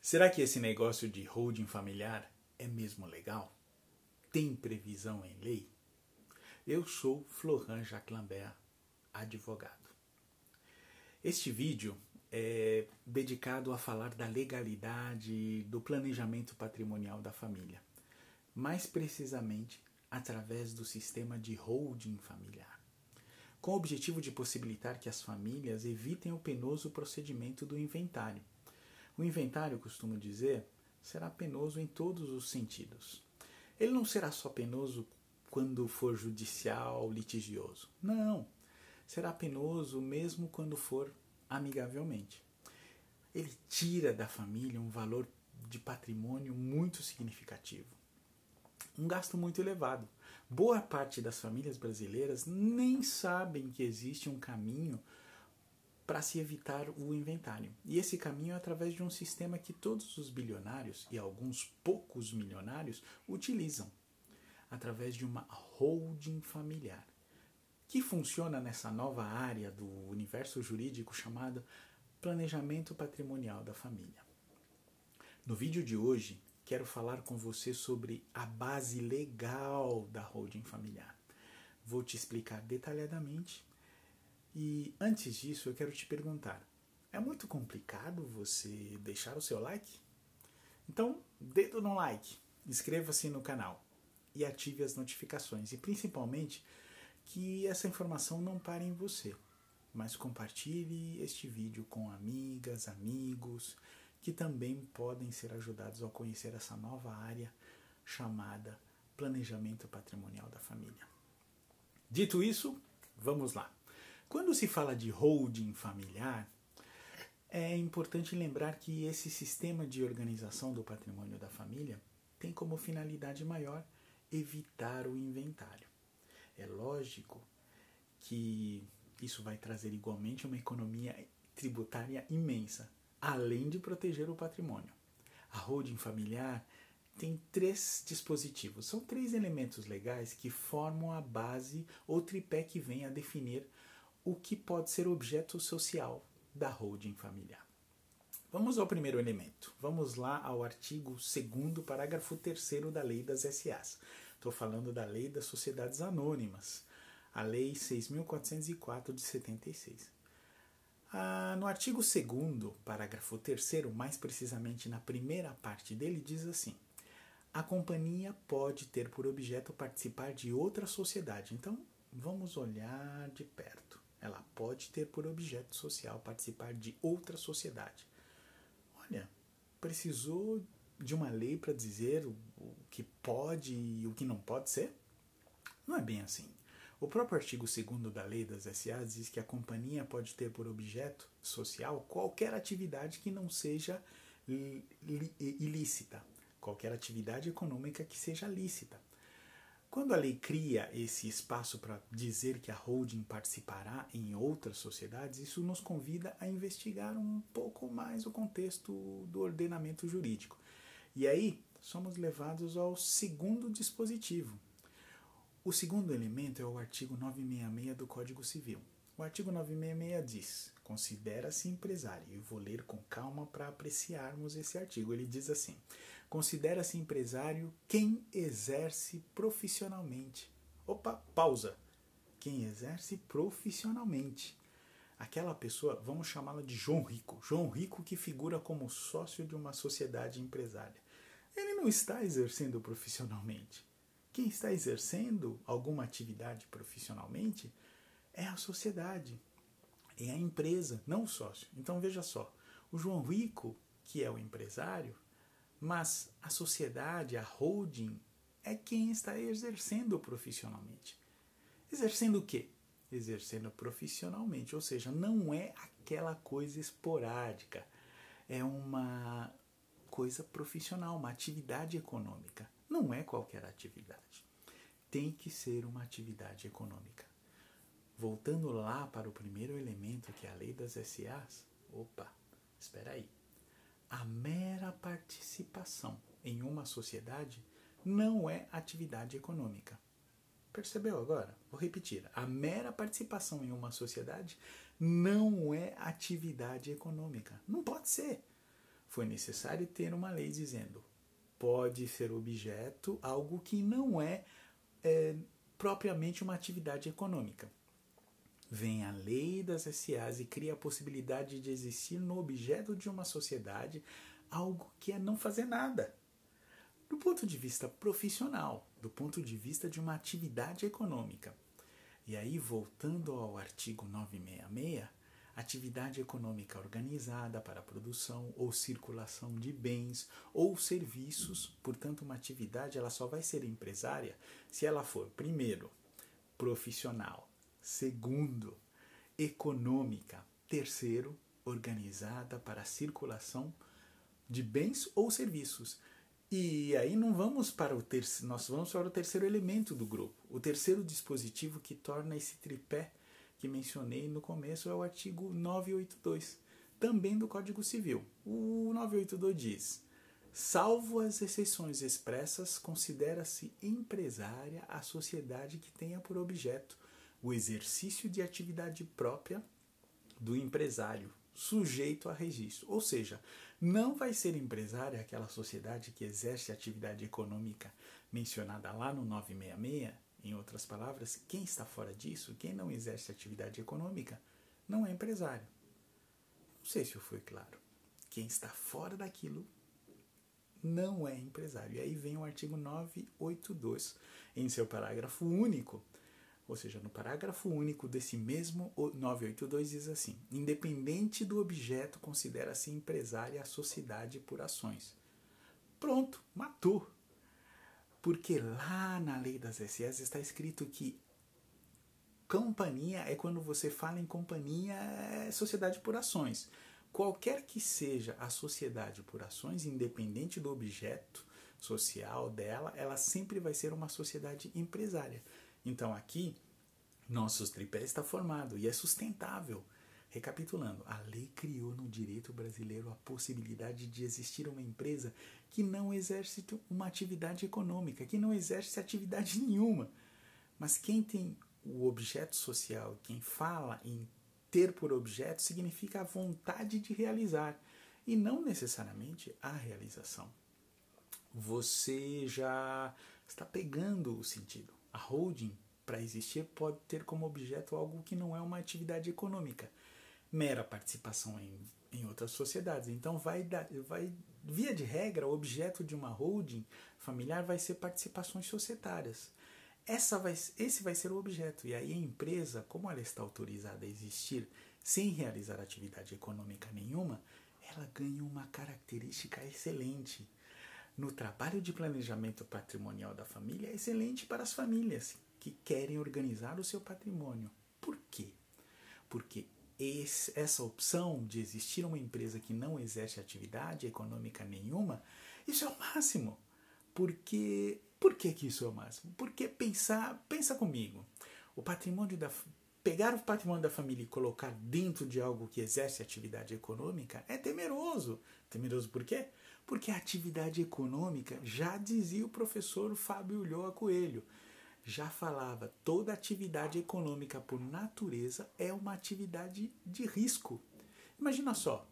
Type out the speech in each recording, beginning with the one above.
Será que esse negócio de holding familiar é mesmo legal? Tem previsão em lei? Eu sou Florent Jacques Lambert, advogado. Este vídeo é dedicado a falar da legalidade do planejamento patrimonial da família, mais precisamente através do sistema de holding familiar, com o objetivo de possibilitar que as famílias evitem o penoso procedimento do inventário. O inventário, costumo dizer, será penoso em todos os sentidos. Ele não será só penoso quando for judicial, litigioso. Não, será penoso mesmo quando for amigavelmente. Ele tira da família um valor de patrimônio muito significativo. Um gasto muito elevado. Boa parte das famílias brasileiras nem sabem que existe um caminho para se evitar o inventário. E esse caminho é através de um sistema que todos os bilionários e alguns poucos milionários utilizam, através de uma holding familiar, que funciona nessa nova área do universo jurídico chamada planejamento patrimonial da família. No vídeo de hoje, quero falar com você sobre a base legal da holding familiar. Vou te explicar detalhadamente. E antes disso, eu quero te perguntar: é muito complicado você deixar o seu like? Então, dedo no like, inscreva-se no canal e ative as notificações. E principalmente, que essa informação não pare em você, mas compartilhe este vídeo com amigas, amigos, que também podem ser ajudados a conhecer essa nova área chamada planejamento patrimonial da família. Dito isso, vamos lá. Quando se fala de holding familiar, é importante lembrar que esse sistema de organização do patrimônio da família tem como finalidade maior evitar o inventário. É lógico que isso vai trazer igualmente uma economia tributária imensa, além de proteger o patrimônio. A holding familiar tem 3 dispositivos, são 3 elementos legais que formam a base ou tripé que vem a definir o que pode ser objeto social da holding familiar. Vamos ao primeiro elemento. Vamos lá ao artigo 2º, parágrafo 3º da Lei das SAs. Estou falando da Lei das Sociedades Anônimas, a Lei 6.404 de 76. No artigo 2º, parágrafo 3º, mais precisamente na primeira parte dele, diz assim: a companhia pode ter por objeto participar de outra sociedade. Então, vamos olhar de perto. Ela pode ter por objeto social participar de outra sociedade. Olha, precisou de uma lei para dizer o que pode e o que não pode ser? Não é bem assim. O próprio artigo 2º da Lei das SAs diz que a companhia pode ter por objeto social qualquer atividade que não seja ilícita, qualquer atividade econômica que seja lícita. Quando a lei cria esse espaço para dizer que a holding participará em outras sociedades, isso nos convida a investigar um pouco mais o contexto do ordenamento jurídico. E aí, somos levados ao 2º dispositivo. O 2º elemento é o artigo 966 do Código Civil. O artigo 966 diz: considera-se empresário. Eu vou ler com calma para apreciarmos esse artigo. Ele diz assim: considera-se empresário quem exerce profissionalmente. Opa, pausa. Quem exerce profissionalmente. Aquela pessoa, vamos chamá-la de João Rico. João Rico que figura como sócio de uma sociedade empresária. Ele não está exercendo profissionalmente. Quem está exercendo alguma atividade profissionalmente é a sociedade, é a empresa, não o sócio. Então veja só, o João Rico, que é o empresário, mas a sociedade, a holding, é quem está exercendo profissionalmente. Exercendo o quê? Exercendo profissionalmente, ou seja, não é aquela coisa esporádica, é uma coisa profissional, uma atividade econômica. Não é qualquer atividade. Tem que ser uma atividade econômica. Voltando lá para o primeiro elemento, que é a Lei das SAs, espera aí. A mera participação em uma sociedade não é atividade econômica. Percebeu agora? Vou repetir. A mera participação em uma sociedade não é atividade econômica. Não pode ser. foi necessário ter uma lei dizendo pode ser objeto algo que não é propriamente uma atividade econômica. Vem a lei das SAs e cria a possibilidade de existir no objeto de uma sociedade algo que é não fazer nada. Do ponto de vista profissional, do ponto de vista de uma atividade econômica. E aí, voltando ao artigo 966, atividade econômica organizada para a produção ou circulação de bens ou serviços, portanto, uma atividade ela só vai ser empresária se ela for, primeiro, profissional, segundo, econômica, terceiro, organizada para a circulação de bens ou serviços. E aí não vamos para o terceiro, nós vamos para o terceiro elemento do grupo. O terceiro dispositivo que torna esse tripé que mencionei no começo é o artigo 982, também do Código Civil. O 982 diz: salvo as exceções expressas, considera-se empresária a sociedade que tenha por objeto o exercício de atividade própria do empresário, sujeito a registro. Ou seja, não vai ser empresária aquela sociedade que exerce a atividade econômica mencionada lá no 966. Em outras palavras, quem está fora disso, quem não exerce atividade econômica, não é empresário. Não sei se eu fui claro. Quem está fora daquilo não é empresário. E aí vem o artigo 982, em seu parágrafo único. Ou seja, no parágrafo único desse mesmo 982 diz assim: independente do objeto, considera-se empresária a sociedade por ações. Pronto, matou. Porque lá na lei das SEs está escrito que companhia é quando você fala em companhia, é sociedade por ações. Qualquer que seja a sociedade por ações, independente do objeto social dela, ela sempre vai ser uma sociedade empresária. Então aqui, nosso tripé está formado e é sustentável. Recapitulando, a lei criou no direito brasileiro a possibilidade de existir uma empresa que não exerce uma atividade econômica, que não exerce atividade nenhuma. Mas quem tem o objeto social, quem fala em ter por objeto, significa a vontade de realizar e não necessariamente a realização. Você já está pegando o sentido. A holding, para existir, pode ter como objeto algo que não é uma atividade econômica, mera participação em outras sociedades. Então, via de regra, o objeto de uma holding familiar vai ser participações societárias. Esse vai ser o objeto. E aí a empresa, como ela está autorizada a existir sem realizar atividade econômica nenhuma, ela ganha uma característica excelente. No trabalho de planejamento patrimonial da família, é excelente para as famílias que querem organizar o seu patrimônio. Por quê? Porque essa opção de existir uma empresa que não exerce atividade econômica nenhuma, isso é o máximo. Por que isso é o máximo? Porque pensa comigo, pegar o patrimônio da família e colocar dentro de algo que exerce atividade econômica é temeroso. Temeroso por quê? Porque a atividade econômica, já dizia o professor Fábio Ulloa Coelho, já falava, toda atividade econômica por natureza é uma atividade de risco. Imagina só,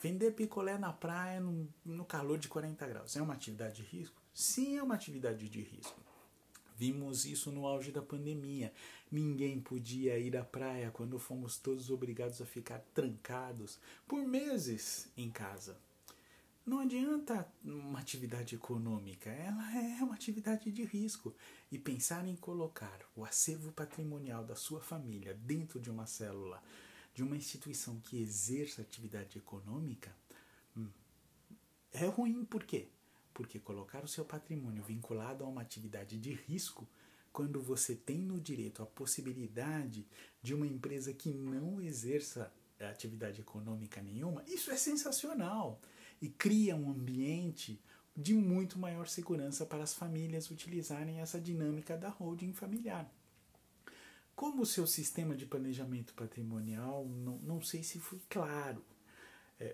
vender picolé na praia no calor de 40 graus, é uma atividade de risco? Sim, é uma atividade de risco. Vimos isso no auge da pandemia. Ninguém podia ir à praia quando fomos todos obrigados a ficar trancados por meses em casa. Não adianta uma atividade econômica, ela é uma atividade de risco. E pensar em colocar o acervo patrimonial da sua família dentro de uma célula, de uma instituição que exerça atividade econômica, é ruim. Por quê? Porque colocar o seu patrimônio vinculado a uma atividade de risco, quando você tem no direito a possibilidade de uma empresa que não exerça atividade econômica nenhuma, isso é sensacional. E cria um ambiente de muito maior segurança para as famílias utilizarem essa dinâmica da holding familiar. Como o seu sistema de planejamento patrimonial, não sei se foi claro,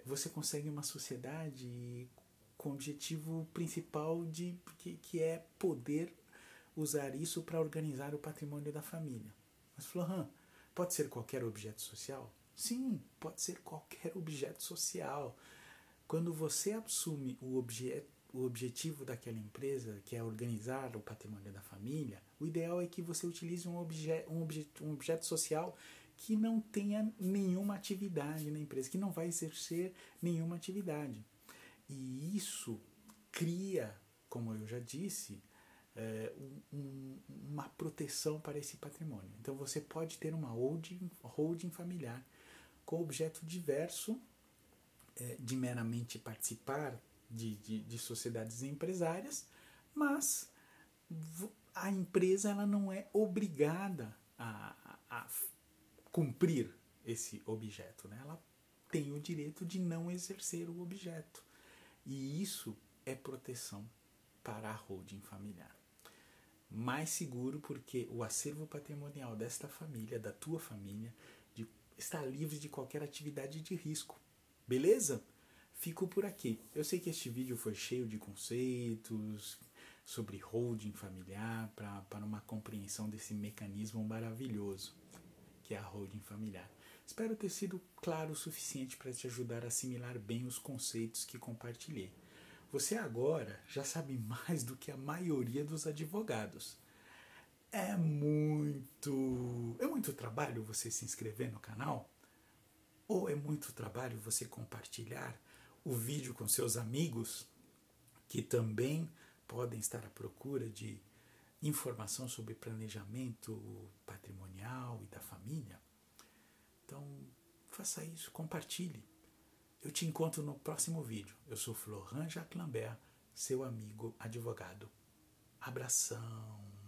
você consegue uma sociedade com o objetivo principal que é poder usar isso para organizar o patrimônio da família. Mas, Florent, pode ser qualquer objeto social? Sim, pode ser qualquer objeto social. Quando você assume o objetivo daquela empresa, que é organizar o patrimônio da família, o ideal é que você utilize um objeto social que não tenha nenhuma atividade na empresa, que não vai exercer nenhuma atividade. E isso cria, como eu já disse, uma proteção para esse patrimônio. Então você pode ter uma holding familiar com objeto diverso de meramente participar de sociedades empresárias, mas a empresa ela não é obrigada a cumprir esse objeto, né? Ela tem o direito de não exercer o objeto. E isso é proteção para a holding familiar. Mais seguro porque o acervo patrimonial desta família, da tua família, está livre de qualquer atividade de risco. Beleza? Fico por aqui. Eu sei que este vídeo foi cheio de conceitos sobre holding familiar para uma compreensão desse mecanismo maravilhoso que é a holding familiar. Espero ter sido claro o suficiente para te ajudar a assimilar bem os conceitos que compartilhei. Você agora já sabe mais do que a maioria dos advogados. É muito trabalho você se inscrever no canal? Ou é muito trabalho você compartilhar o vídeo com seus amigos que também podem estar à procura de informação sobre planejamento patrimonial e da família? Então, faça isso, compartilhe. Eu te encontro no próximo vídeo. Eu sou Florent Jacques Lambert, seu amigo advogado. Abração!